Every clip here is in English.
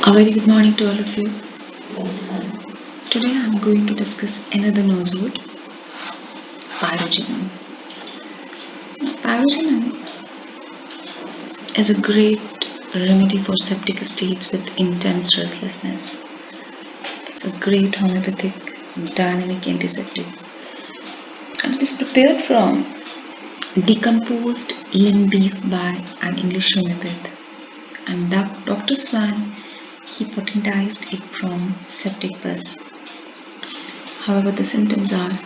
A very good morning to all of you. Today I am going to discuss another nosode, pyrogenum. Pyrogenum is a great remedy for septic states with intense restlessness. It's a great homeopathic dynamic antiseptic, and it is prepared from decomposed limb beef by an English homeopath. And Dr. Swan, he potentized it from septic pus. However, the symptoms are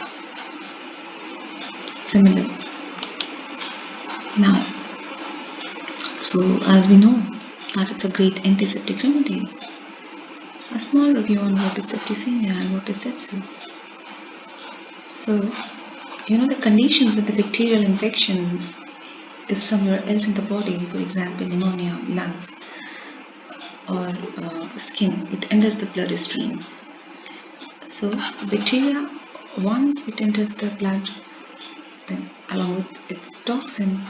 similar. Now, so as we know that it's a great antiseptic remedy, a small review on what is septicemia and what is sepsis. So, the conditions with the bacterial infection is somewhere else in the body, for example, pneumonia, lungs, or skin. It enters the bloodstream. So, bacteria, once it enters the blood, then along with its toxin,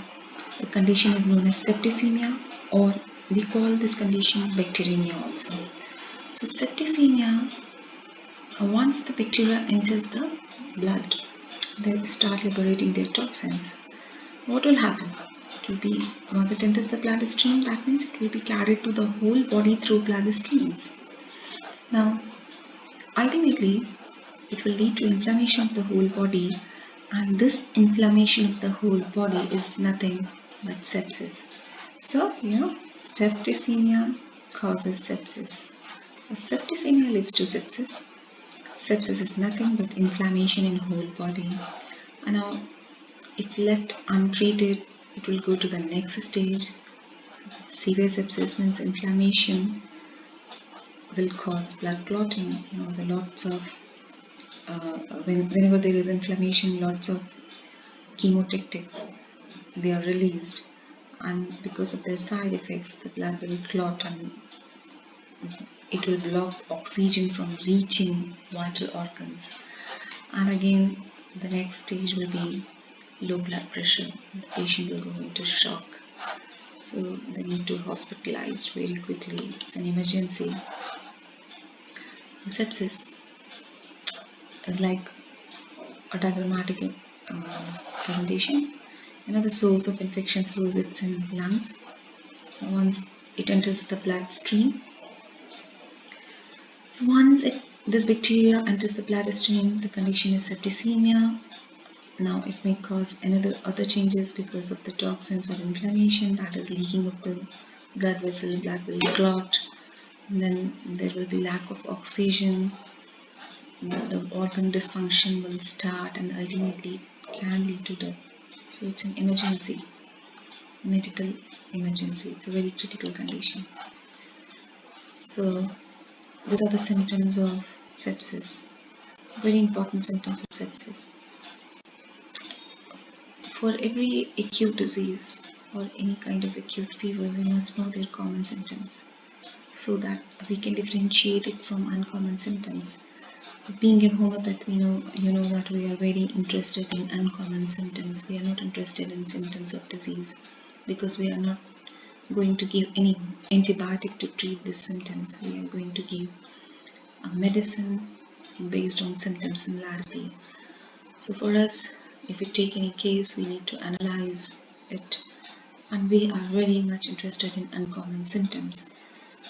the condition is known as septicemia, or we call this condition bacteremia also. So septicemia, once the bacteria enters the blood, they start liberating their toxins. What will happen? It will be, once it enters the bloodstream, that means it will be carried to the whole body through bloodstreams. Now, ultimately, it will lead to inflammation of the whole body, and this inflammation of the whole body is nothing but sepsis. So, septicemia causes sepsis. Septicemia leads to sepsis. Sepsis is nothing but inflammation in whole body. And now, if left untreated, it will go to the next stage. Severe sepsis means inflammation will cause blood clotting. The lots of whenever there is inflammation, lots of chemotactics they are released, and because of their side effects, the blood will clot and it will block oxygen from reaching vital organs. And again, the next stage will be low blood pressure. The patient will go into shock. So they need to be hospitalized very quickly. It's an emergency. Sepsis is like a diagrammatic presentation. The source of infection flows it's in lungs. Once it enters the bloodstream, so once this bacteria enters the bloodstream, the condition is septicemia. Now it may cause other changes because of the toxins or inflammation, that is leaking of the blood vessel, blood will clot, and then there will be lack of oxygen, the organ dysfunction will start, and ultimately it can lead to death. So it's an emergency, medical emergency. It's a very critical condition. So these are the symptoms of sepsis, very important symptoms of sepsis. For every acute disease or any kind of acute fever, we must know their common symptoms so that we can differentiate it from uncommon symptoms. Being a homeopath, you know that we are very interested in uncommon symptoms. We are not interested in symptoms of disease because we are not going to give any antibiotic to treat these symptoms. We are going to give a medicine based on symptom similarity. So for us, if we take any case, we need to analyze it, and we are very much interested in uncommon symptoms.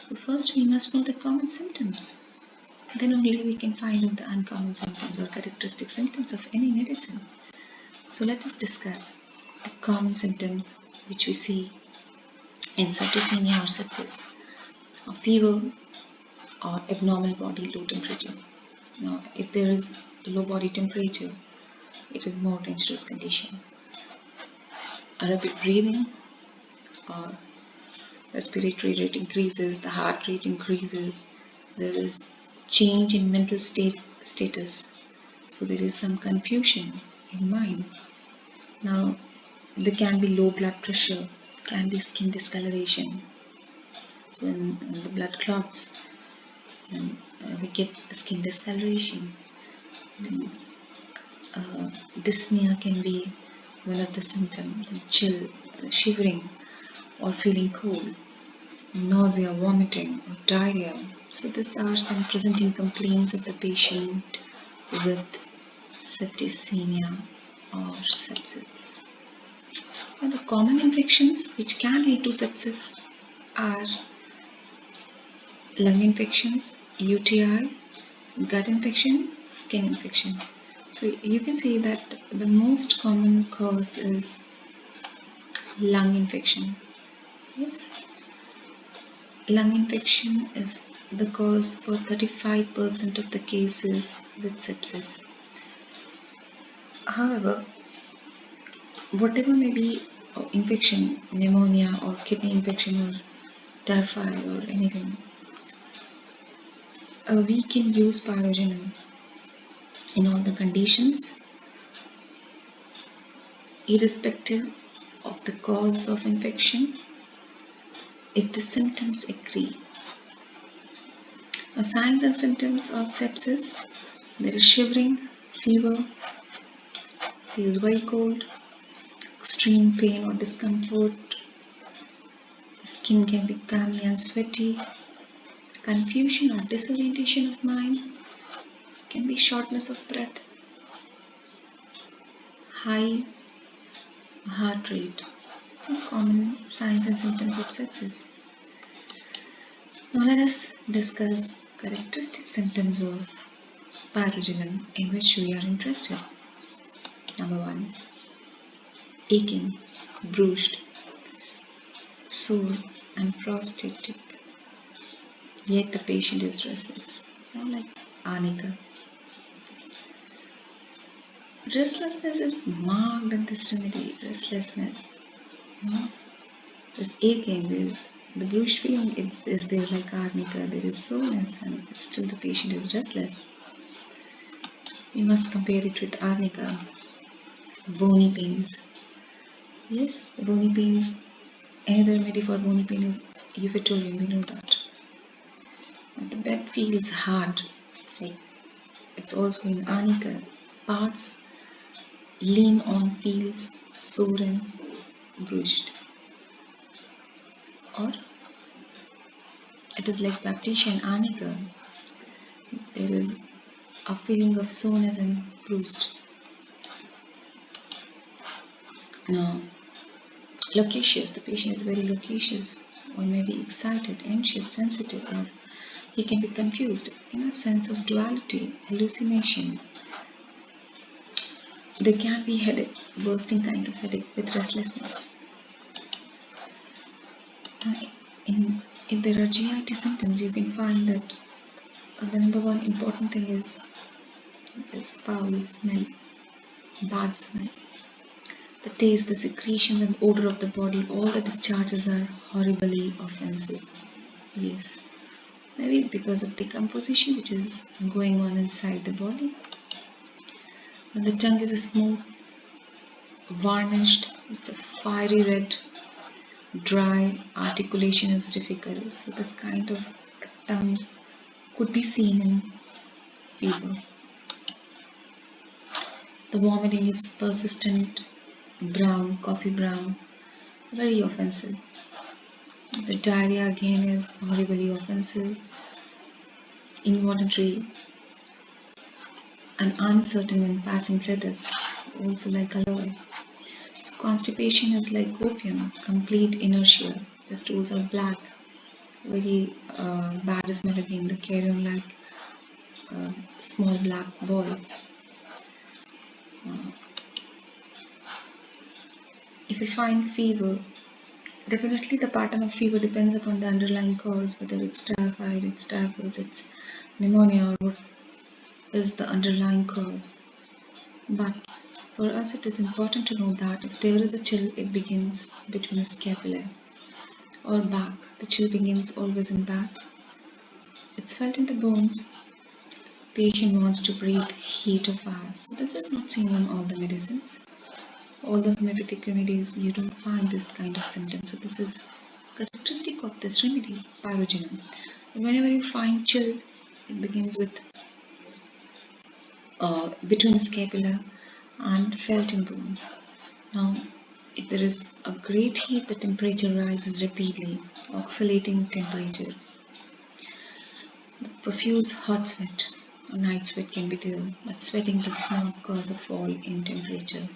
So first we must know the common symptoms. Then only we can find out the uncommon symptoms or characteristic symptoms of any medicine. So let us discuss the common symptoms which we see in septicemia or sepsis. A fever or abnormal body low temperature. Now, if there is low body temperature, it is more dangerous condition. A rapid breathing or respiratory rate increases, the heart rate increases, there is change in mental status, so there is some confusion in mind. Now, there can be low blood pressure, can be skin discoloration. So when the blood clots, we get skin discoloration. Then, dyspnea can be one of the symptoms, chill, shivering, or feeling cold. nausea, vomiting, or diarrhea. So these are some presenting complaints of the patient with septicemia or sepsis. And the common infections which can lead to sepsis are lung infections, UTI, gut infection, skin infection. So you can see that the most common cause is lung infection. Yes, lung infection is the cause for 35% of the cases with sepsis. However, whatever may be infection, pneumonia or kidney infection or typhoid or anything, we can use pyrogenum in all the conditions, irrespective of the cause of infection, if the symptoms agree. Now, signs and symptoms of sepsis: there is shivering, fever, feels very cold, extreme pain or discomfort, skin can be clammy and sweaty, confusion or disorientation of mind, can be shortness of breath, high heart rate, common signs and symptoms of sepsis. Now let us discuss characteristic symptoms of pyrogenum in which we are interested. Number 1, aching, bruised, sore and prostatic, yet the patient is restless, like arnica. Restlessness is marked in this remedy. Restlessness, there's aching, the bruised feeling is there like arnica, there is soreness and still the patient is restless. We must compare it with arnica. Bony pains. Yes, the bony pains, another remedy for bony pain is euphytorium, we know that. And the bed feels hard, like it's also in arnica. Parts lean on, feels sore and bruised. Or it is like baptisia and arnica. There is a feeling of soreness and bruised. Now, loquacious, the patient is very loquacious or maybe excited, anxious, sensitive, or he can be confused, sense of duality, hallucination. There can be headache, bursting kind of headache with restlessness. If there are GIT symptoms, you can find that the number one important thing is foul smell, bad smell. The taste, the secretion and odor of the body, all the discharges are horribly offensive. Yes, maybe because of decomposition which is going on inside the body. And the tongue is smooth, varnished, it's a fiery red, dry, articulation is difficult. So this kind of tongue could be seen in fever. The vomiting is persistent, brown, coffee brown, very offensive. The diarrhea again is horribly offensive, involuntary and uncertain when passing flatus, also like alloy. So constipation is like opium, complete inertia. The stools are black, very bad smell again, the carrion like small black balls. If you find fever, definitely the pattern of fever depends upon the underlying cause, whether it's typhoid, it's typhus, it's pneumonia, or what is the underlying cause. But for us it is important to know that if there is a chill, it begins between scapula or back. The chill begins always in back. It's felt in the bones. Patient wants to breathe heat or fire. So this is not seen in all the medicines. All the homeopathic remedies, you don't find this kind of symptom. So this is characteristic of this remedy, pyrogenum. And whenever you find chill, it begins with between scapula and felt in bones. Now, if there is a great heat, the temperature rises rapidly, oscillating temperature. The profuse hot sweat or night sweat can be there, but sweating does not cause a fall in temperature.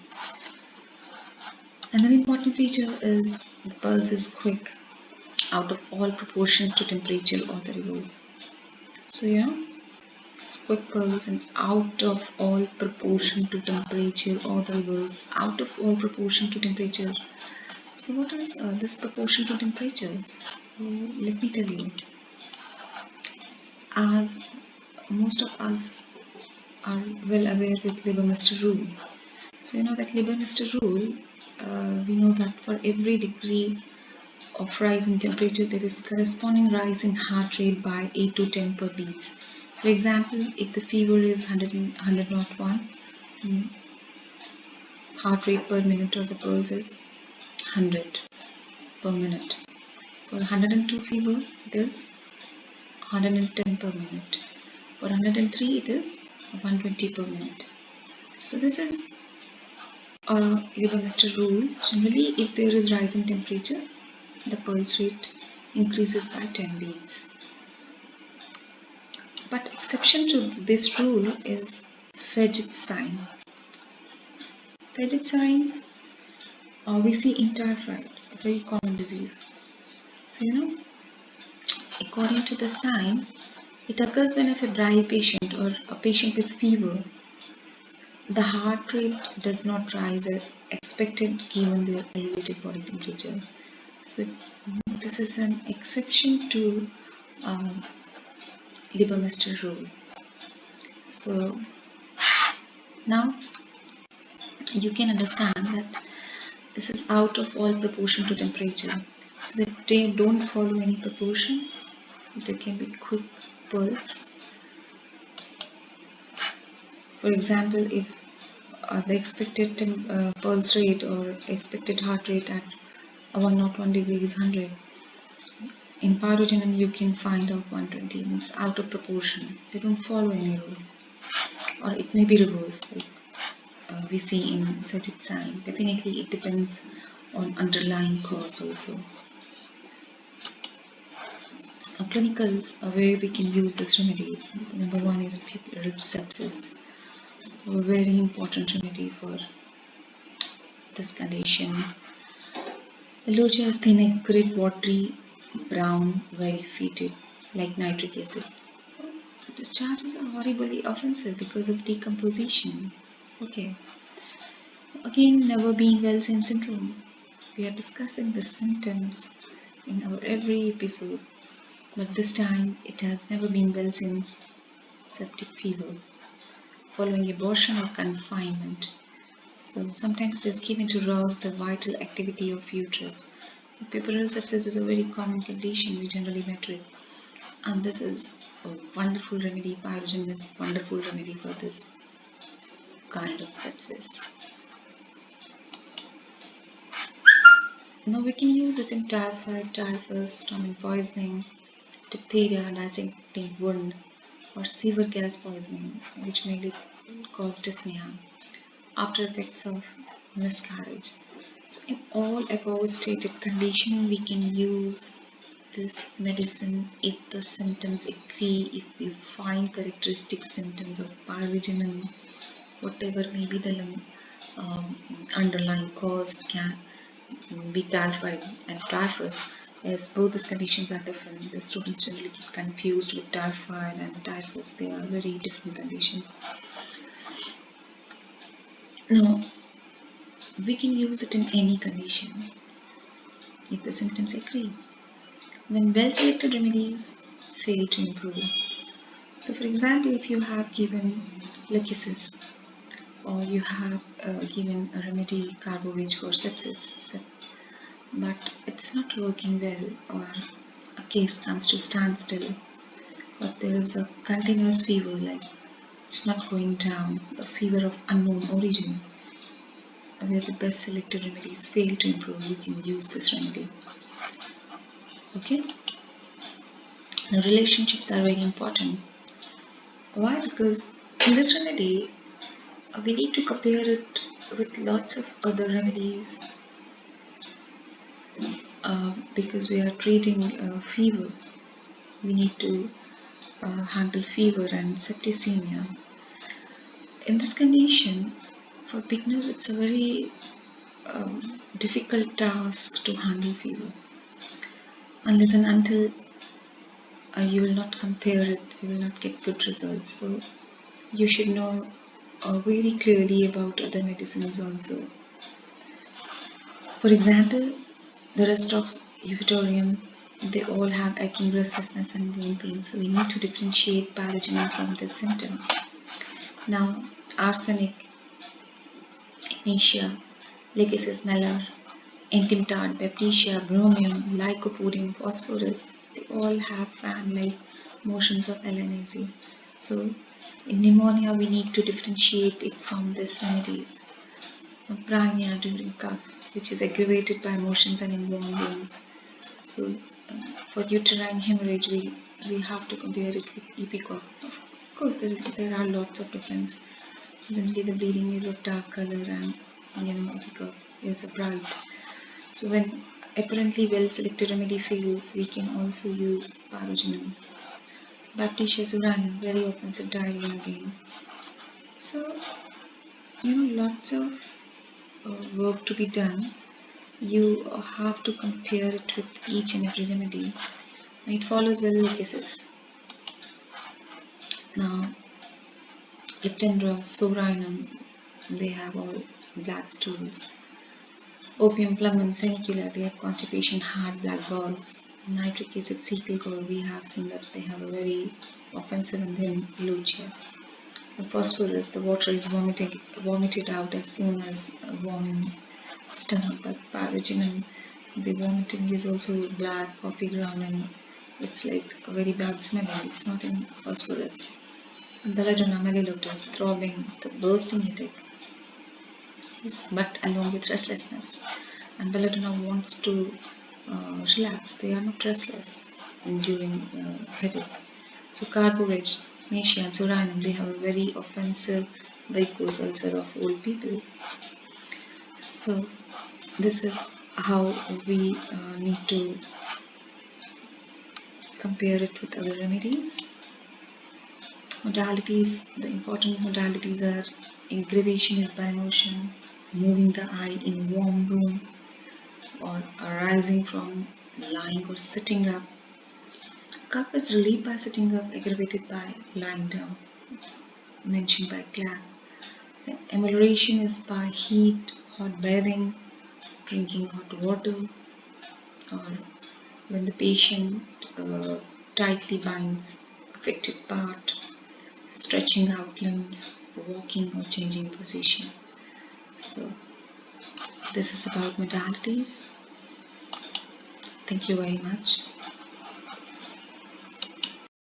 Another important feature is the pulse is quick, out of all proportions to temperature or the reverse. So it's quick pulse and out of all proportion to temperature or the reverse, out of all proportion to temperature. So what is this proportion to temperatures? Let me tell you. As most of us are well aware with Liebermeister rule. So that Liebermeister rule, we know that for every degree of rise in temperature, there is corresponding rise in heart rate by 8 to 10 per beats. For example, if the fever is 101, heart rate per minute or the pulse is 100 per minute. For 102 fever, it is 110 per minute. For 103, it is 120 per minute. So this is a Liebermeister rule. Generally, if there is rise in temperature, the pulse rate increases by 10 beats. But exception to this rule is Fidget sign. Fidget sign we see in typhoid, a very common disease. So according to the sign, it occurs when a febrile patient or a patient with fever, the heart rate does not rise as expected given their elevated body temperature. So this is an exception to Liebermeister rule. So now you can understand that this is out of all proportion to temperature. So that they don't follow any proportion. There can be quick pulse. For example, if the expected pulse rate or expected heart rate at 101 degree is 100, in pyrogenum you can find out 120, means out of proportion. They don't follow any rule. Or it may be reversed, like we see in Fidget sign. Definitely it depends on underlying cause also. Clinicals where we can use this remedy. Number one is puerperal sepsis, a very important remedy for this condition. The logia is thin, acrid, watery, brown, very fetid, like nitric acid. So discharges are horribly offensive because of decomposition. Okay. Again, never being well seen syndrome. We are discussing the symptoms in our every episode, but this time it has never been well since septic fever following abortion or confinement. So sometimes it is given to rouse the vital activity of uterus. Puerperal sepsis is a very common condition we generally met with, and this is a wonderful remedy. Pyrogen is a wonderful remedy for this kind of sepsis. Now we can use it in typhoid, typhus, stomach poisoning, diphtheria, dissecting wound, or severe gas poisoning, which may cause dyspnea, after effects of miscarriage. So in all above stated condition, we can use this medicine if the symptoms agree, if we find characteristic symptoms of pyrogenum, whatever may be the underlying cause, can be typhoid and typhus, as both these conditions are different. The students generally get confused with typhoid and typhus. They are very different conditions. Now, we can use it in any condition if the symptoms agree. When well-selected remedies fail to improve. So, for example, if you have given lachesis, or you have given a remedy carbovage for sepsis, but it's not working well, or a case comes to standstill, but there is a continuous fever, like it's not going down, a fever of unknown origin, where the best selected remedies fail to improve, you can use this remedy. Okay? Now, relationships are very important. Why? Because in this remedy, we need to compare it with lots of other remedies because we are treating fever. We need to handle fever and septicemia. In this condition, for beginners, it's a very difficult task to handle fever. Unless and until you will not compare it, you will not get good results. So you should know very clearly about other medicines also. For example, the Restox, Euphorium, they all have aching, restlessness, and bone pain. So we need to differentiate pyrogen from this symptom. Now, arsenic, ignitia, Lycosis melar, entimtard, baptisia, bromium, lycopodium, phosphorus, they all have fan-like motions of LNAZ. So in pneumonia, we need to differentiate it from these remedies. Pneumonia during cough, which is aggravated by motions and in warm rooms. So for uterine hemorrhage, we have to compare it with epicough. Of course, there are lots of difference. Generally, the bleeding is of dark color and epicough is bright. So when apparently well-selected remedy fails, we can also use pyrogenum. Baptisia suranum, very offensive diarrhea again. So, lots of work to be done. You have to compare it with each and every remedy. It follows well lycosis. Now, Leptendra, soranum, they have all black stools. Opium, plumum, senicula, they have constipation, hard black balls. Nitric acid, cecal core, we have seen that they have a very offensive and thin lucia. The phosphorus, the water is vomited out as soon as warming stomach, but pyrogenum, the vomiting is also black, coffee ground, and it's like a very bad smelling. It's not in phosphorus. Belladonna, megaloctus, throbbing, the bursting headache, but along with restlessness. And belladonna wants to relax. They are not restless during headache. So carboveg, magnesia, and soranum, they have a very offensive varicose ulcer of old people. So this is how we need to compare it with other remedies. Modalities, the important modalities are aggravation is by motion, moving the eye in warm room, or arising from lying or sitting up. Cough is relieved by sitting up, aggravated by lying down. It's mentioned by Clapp. Then amelioration is by heat, hot bathing, drinking hot water, or when the patient tightly binds affected part, stretching out limbs, walking or changing position. So this is about modalities. Thank you very much.